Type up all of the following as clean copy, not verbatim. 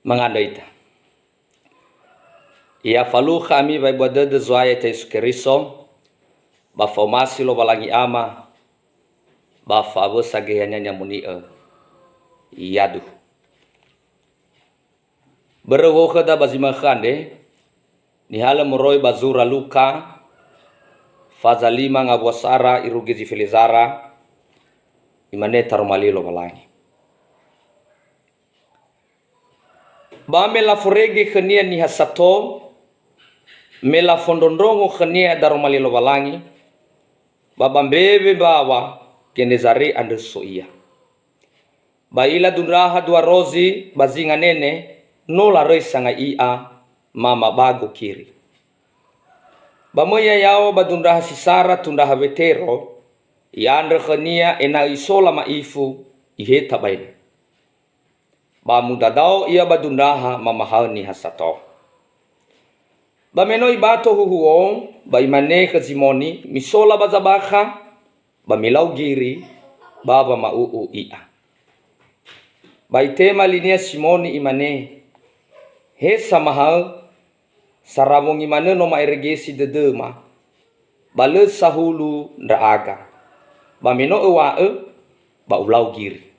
mangandaita. Ia falu kami bai boda de zoaya te sukeriso ba formasi lo balangi ama ba fabo sageyanya nyamuni yadu. Berewo kada bazima khande ni hala moroi bazura luka fazalima ngabwasara irugizi filizara imane tarumalilo balangi. Ba mela forege khania ni hasato mela fondondongo khania darumalilo balangi babambebe bawa kenezare ande soia. Baila dunraha dua rozi bazinga nene nola resa nga ia mama bago kiri. Bamoya yao badunraha sisara tundaha vetero yandre khania ena isola maifu iheta baina. Ba mudadao ia badundaha mamahani hasato. Ba menoi bato huhuo ba imane khazimoni misola bazabakha ba milau giri baba mau ia. Ba itema linia simoni imane hesa mahal saramong imane no mairigesi dedema bale sahulu ndaaga ba meno ba ulau giri.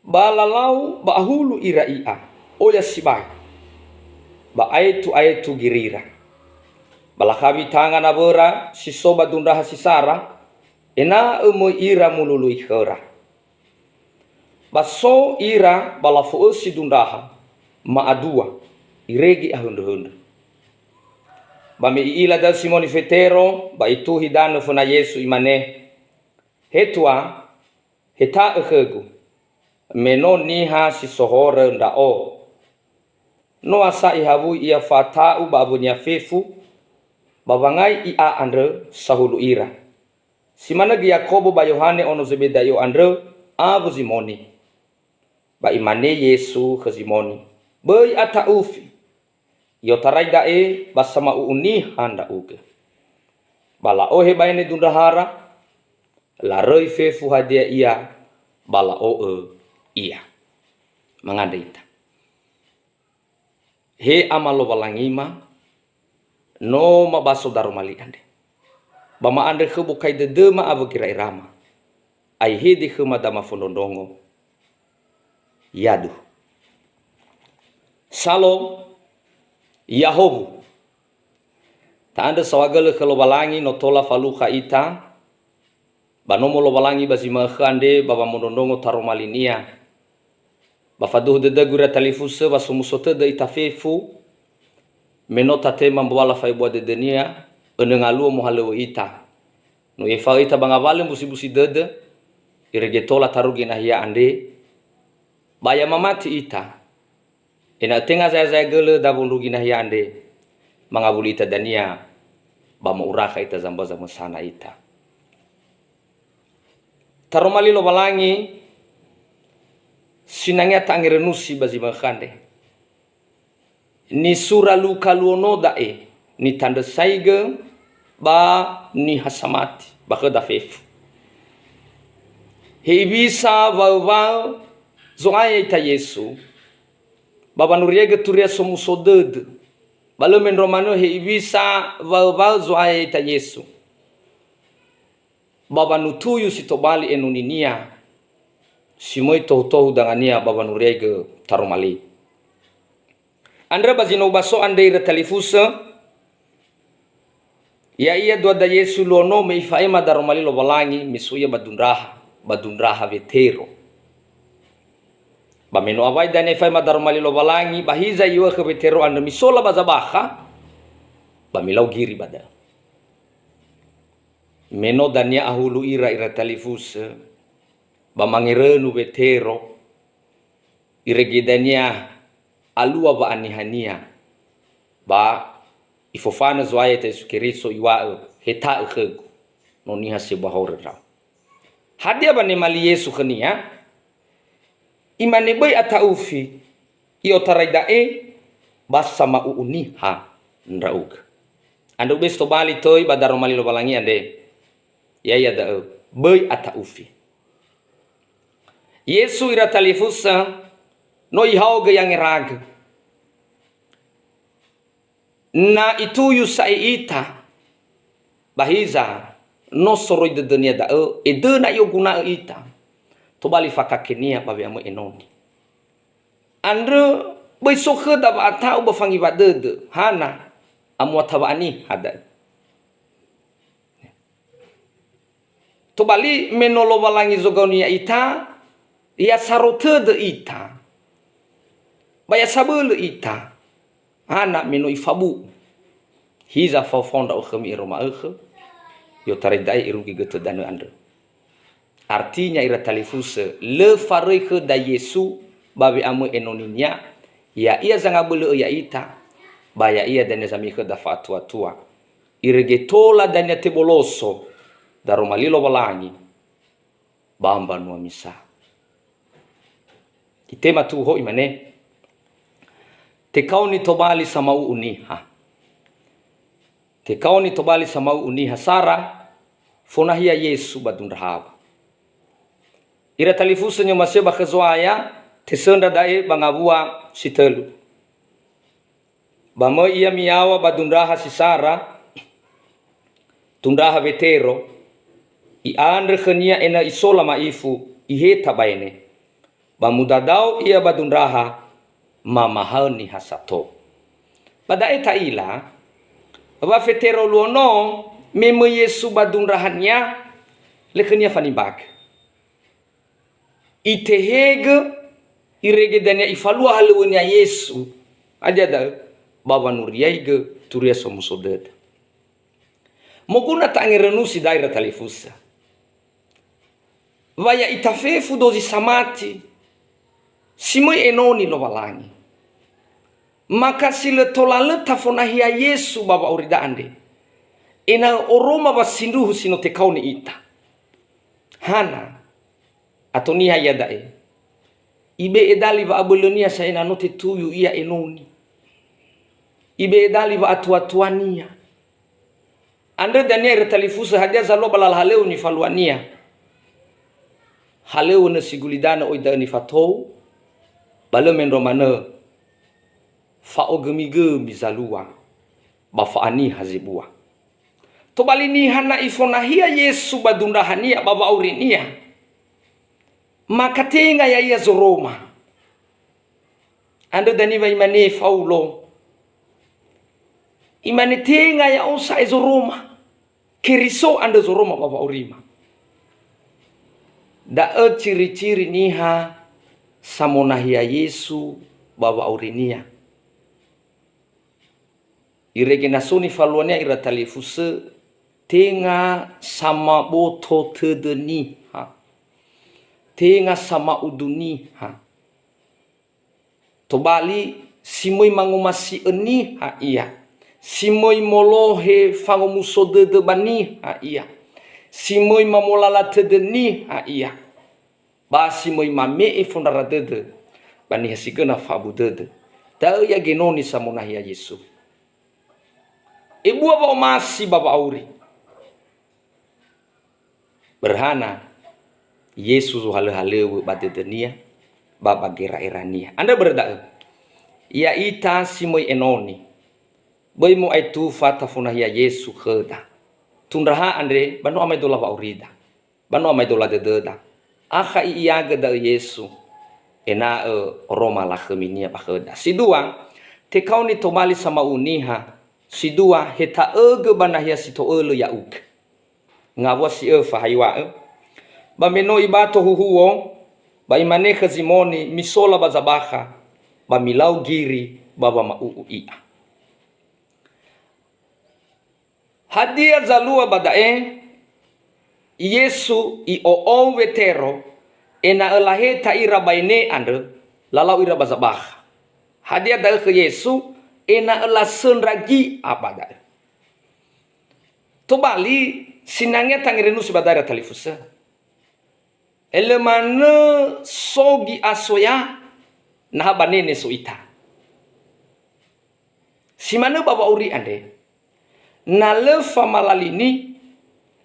Balalau ba hulu ira ia oya sibai ba aitu girira balakabi tangan abora sisoba dundaha sisara ena ira mulului khera baso ira balafu si dundaha maadua iregi ahundu bami ila dal simoni fetero ba itu hidano funa Yesu imane hetua heta ekhegu meno niha si sohore ndao no asa ihabu ia fatau babunya fefu babangai ia andre sahulu ira simana gi Yakobo ba Yohane ono Zebedayo andre abu zimoni ba imane Yesu khazimoni bai ataufi yo tarai basama uuni handa uge bala ohe baine dundahara la roi fefu hadia ia bala iya mangandaita he amalo balangima no mabaso darumali ande bama ande khubu kaide dema abukira irama ai hedi khuma dama fondondongo yadu salo yahobu ta ande sawagale khalo balangi no tola faluha ita banomo lo balangi bazima khande baba mondondongo tarumalinia bafaduh de gura talifusa basumusote de itafefu menota tema mbwala faibo de denia enengalu mohalo ita no efa ita bangavale busi dede iregetola tarugi nahia ande baya mamati ita ena tenga saya gele dabundugi nahia ande mangabuli ita dania bama uraka ita zambaza musana ita tarumali lo balangi sinangya tangirenusi bazima khande ni sura luka luono dae ni tanda saiga ba ni hasamati ba khada fefu hebisa wa zoaya ita Yesu baba nuriega turia somusoded balomen romano hebisa wa zoaya ita Yesu baba nutuyu sitobali enuninia simoi tohu dangania baba nurege tarumali andra bazino baso andai retalifusa ya iya doa da Yesu lono meifaema darumali lo balangi misuya badundraha vetero bameno awai dane faema darumali lo balangi bahiza iwa ke vetero anda misola bazabaha bamilau giri bada meno dania ahulu ira talifusa bamangirenu vetero iregedania alua ba anihania ba ifofana zoaya te sukeriso iwa heta khegu no niha se bahorra hadia bane mali Yesu khania imane bai ataufi iyo taraidae basama uuniha nrauk ando besto bali toy badaro mali lo balangi ande ya da bai ataufi Yesu ira talifusa no ihauga yang iraga. Na ituyu sa ita bahiza no soroi de dunia da ede na yo guna ita to bali fakakenia babe amo enoni andre bai sokhe da ba ta ba fangi ba de hana amo tabani hada to bali menolo balangi zogonia ita ya sarote de ita baya sabul ita hana meno ifabu hiza fa fonda o khami roma yo taridai irugi geto danu andre artinya ira talifuse le fareke da Yesu babe amo enoninya ya ia zanga bulu ya ita baya ia dan zami ke da fatwa tua irege tola dan ya teboloso da romalilo balangi bamba no misa kitema tu ho imane te kauni tobali sama uniha te kauni tobali sama uniha sara fonahia Yesu badundrahaba ira talifusa nyo maseba khazwaya te senda dae bangabua sitelu bamo ia miawa badundraha si Sara tundraha vetero i andre khania ena isola maifu iheta baene bamudadau ia badundraha mamahani hasato pada eta ila ba vetero luono memo Yesu badundrahanya lekhania fanibak itehege irege dania ifalua halewnya Yesu aja da baba nuriaige turia somusodet moguna tangerenusi daira talifusa vaya itafefu dozi samati simoi enoni lo balangi maka sile tolale tafonahia Yesu baba urida ande ena oroma basinduhu sino tekauni ita hana atonia ya dae ibe edali va abolonia sa ena note tuyu ia enoni ibe edali va atuatuania ande dania retalifusa hadia zalo balal haleu ni faluania haleu ne sigulidana oida ni fatou balo men romana fa ogemige bizalua ba fa ani hazibua to balini hana ifonahia Yesu badundahania baba aurinia makatenga ya ia zoroma ando daniva imane faulo imane tenga ya osa ezoroma keriso ando zoroma baba urima da ciri-ciri niha samonahia Yesu baba aurinia irege nasoni faluania ira talifuse tenga sama boto tedeni ha tenga sama uduni ha tobali simoi mangomasi eni ha iya simoi molohe fangomusode de bani ha iya simoi mamolala tedeni ha iya ba simoi mame e fondara dede bani hasigena fabu dede da ya genoni samonahia Yesu ibu apa masih baba auri berhana Yesus hale-hale badedenia baba gera erania anda berdak ya ita simoi enoni boy mo ai tu fata funahia Yesu kheda tundraha andre banu amai dola aurida banu amai dola dededa akha iya geda Yesu ena Roma la kheminia bakheda sidua te kauni tomali sama uniha sidua heta ege banahia sito elo ya uk ngawa si fahaiwa ba meno ibato huhuo ba imane khazimoni misola bazabaha ba milau giri baba mau ia hadia zalua badae Yesu i o vetero ena elaheta ira baine ande lalau ira bazabaha hadia dal ke Yesu ena ela senragi abada to bali sinangnya tangirenu sebadara talifusa elemana sogi asoya nah banene soita simana baba uri ande na le famalalini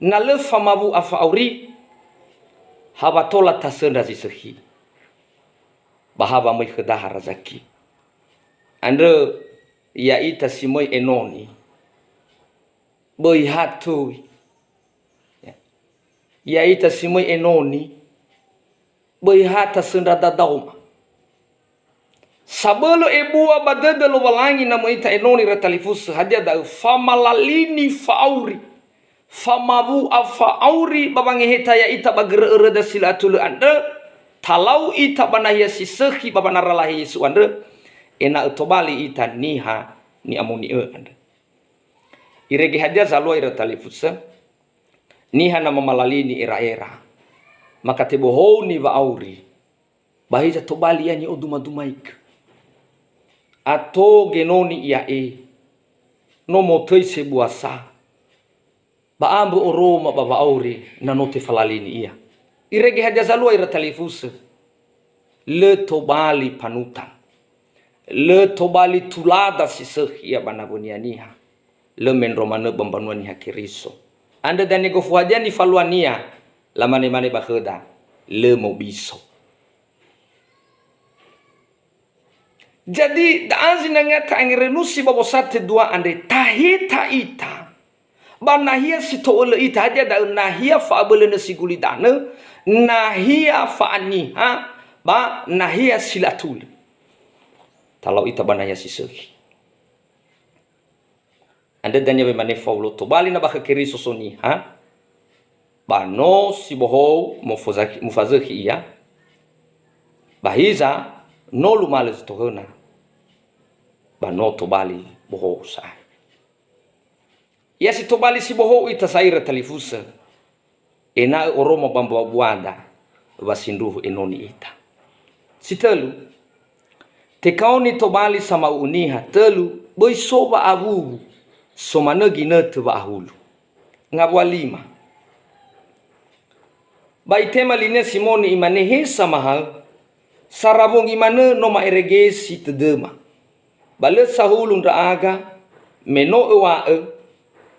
na le famabu afa uri habatola tasenda zisehi bahava mai kedah rezeki. Ande ya ita simoi enoni boi hatui ya ita simoi enoni boi hata sendada dauma sabelo ebua badada lo walangi nama ita enoni retalifus hadia da famalalini fauri famabu afauri babange heta ya ita bagere da silatul ande talau ita banahia sisehi babanaralahi Yesu ande ena utobali ita niha ni amoni ande irege hadia zalua ira talifusa niha na mamalali ni era maka tebohou ni va auri bahija tobali yani oduma-dumaik ato genoni ia no motoi sebuasa ba ambu oroma ba auri na note falalini ia irege hadia zalua ira talifusa le tobali panutan le tobali tulada sisehia banabunianiha le men romane bambanuaniha kiriso anda dan nego fuadiani faluania la mane bakheda le mobiso. Jadi daazi nangata angirenusi babosate dua ande tahita ita banahia sitoole ita haja da nahia fa abelena sigulidana nahia fa aniha ba nahia silatul talau ita banaya sisehi anda danya be mane faulo to bali na bakakiri sosoni bano siboho mufazaki iya bahiza no lumales to hona bano to bali boho sa ya si to bali siboho ita saira talifusa ena oroma bamba buanda basinduhu enoni ita sitelu tekaoni to bali sama uniha telu boy soba abu somana gina tuba ahulu ngabwa lima baitema line simoni imane hesa mahal sarabong imane no maeregesi tedema bale sahulun raaga meno ewa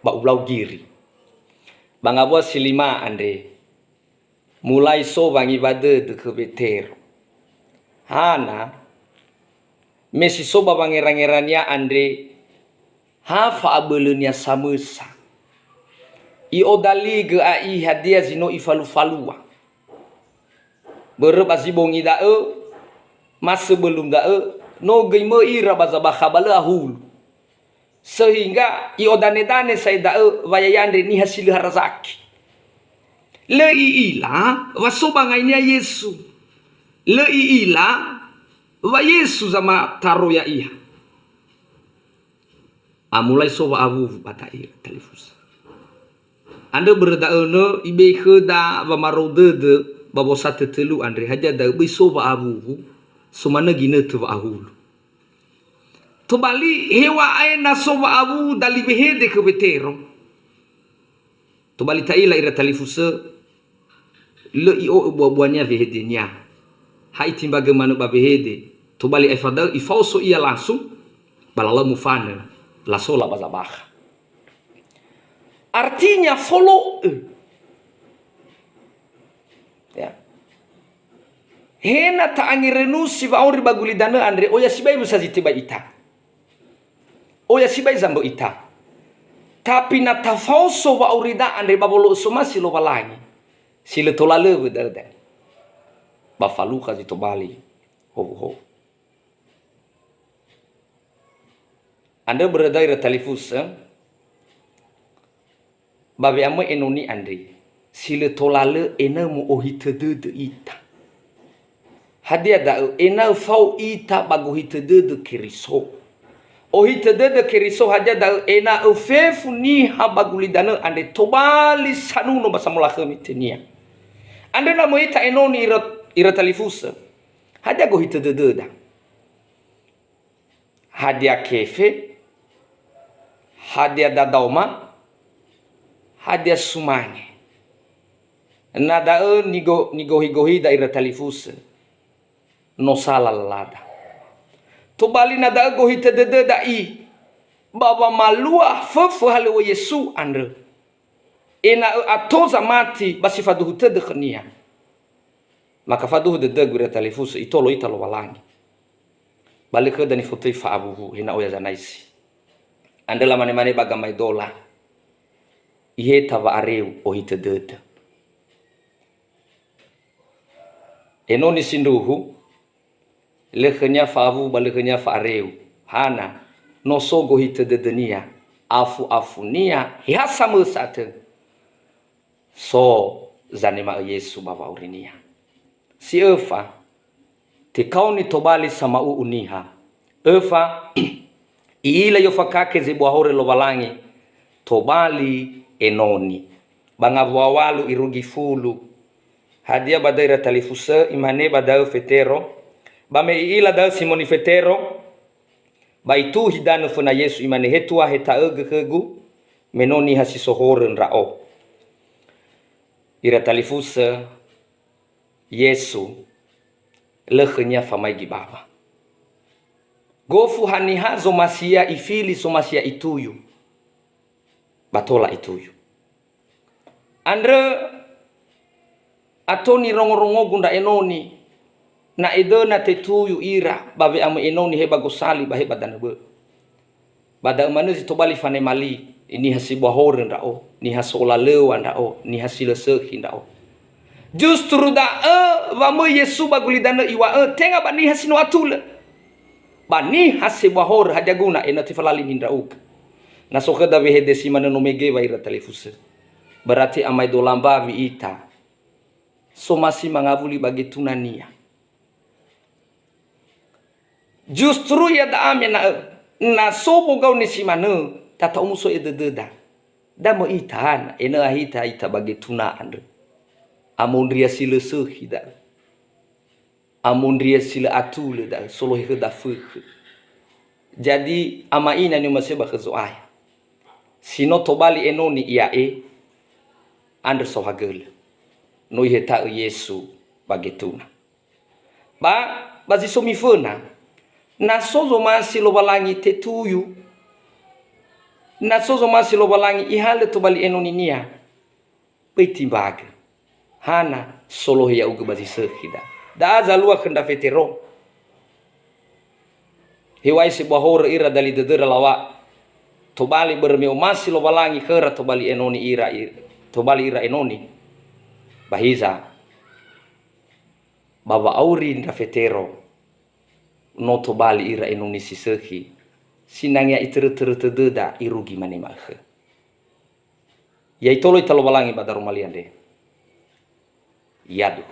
ba ulau giri bangabwa silima ande mulai so bangi bade de kebetero hana mesi soba bangerangerania ande hafa abelenya samesa i odali ge ai hadia zino ifalu-falua berep azibongi dae masa belum dae no geime ira bazaba khabala ahul sehingga i odane-dane sai dae wayayande ni hasil harazaki le ila wasoba ngainia Yesu le ila wa Yesu zama taro ya iha mulai soba abu batai telefus anda berdaono ibe kheda wa marode babosate telu andre haja da be soba abu sumana gina tu ahul to bali hewa aina soba abu dali behede ke betero to bali taila ira telefus le io buanya vehedenya hai timbaga manu babehede to bali ifadal ifauso ia langsung balala mufana la sola bazabah artinya follow ya hena ta angirenusi va ori bagulidana andre oya sibai busazitiba ita oya sibai zambo ita tapi na tafauso va orida andre babolo somasi lo balangi sile tolale bedada bafalu kazi to bali ho anda berada di telefus babe amo enoni andre sile tolale enamu ohitede de ita hadia da ena fau ita bagu hitede de kiriso ohitede de kiriso hadia da ena ofefu ni habagulidana ande tobali sanuno basamula khamitenia ande na moita enoni ira telefus hadia go hitede da hadia kefe hadia dadauma hadia sumane nada nigo daira telefus no sala lada to bali nada go hite de dai baba malua fofu halo Yesu andre ena atoza mati basifadu hute de khnia maka faduh de gura telefus itolo italo walangi balik ke dani foto fa abuhu hina oya zanaisi andela mane bagamai dola ihe tava areu o hita deda enoni sinduhu lekhnya fa abu balikhnya fa areu hana no sogo hita dedenia afu nia hiasa musate so zanima Yesu baba urinia si efa te kauni tobali sama uniha efa iila yo fakake zibwa hore lo balangi tobali enoni bangawawalu irugi fulu hadia badaira talifusa imane badao fetero bame iila dal simoni fetero baitu hidano funa Yesu imane hetua heta kegu menoni hasisohoren rao ira talifusa Yesu lekhnya famai gibaba gofu hanihazo masia ifili so masia ituyu batola ituyu andre atoni rongo gunda enoni na edona tetuyu ira babe amu enoni heba gosali baheba danabe bada manuzi tobali fane mali ini hasibwa horen rao ni hasola lewa ndao ni hasila sekhi ndao justru da vamu Yesu bagulidana iwa tenga bani hasino atula bani hasibwa hor hajaguna enatifalali mindrauk na sokeda we hedesi maneno mege waira telefuse berarti amai dolamba vi ita so masih mangavuli bagi tunania justru ya da amena na sobo gau ni simanu tata umuso edededa damo itan ena ahita ita bagi tuna andre amundria sila sehida amundria sila atule da solo heda fuh jadi ama ina ni maseba khazoaya sino tobali enoni iae andre sohagel no heta Yesu bagetuna bazi somifuna na sozo masilo balangi tetuyu na sozo masilo balangi ihale tobali enoni nia petimbaga hana solo ya uga bazi sehida da zalua kenda vetero hiwai si bahor ira dali dedera lawa tobali bermeo masilo balangi kera tobali enoni ira tobali ira enoni bahiza baba auri nda vetero no tobali ira enoni sisehi sinangya iter deda irugi mane makhe ya itolo italo balangi badaru maliande yadu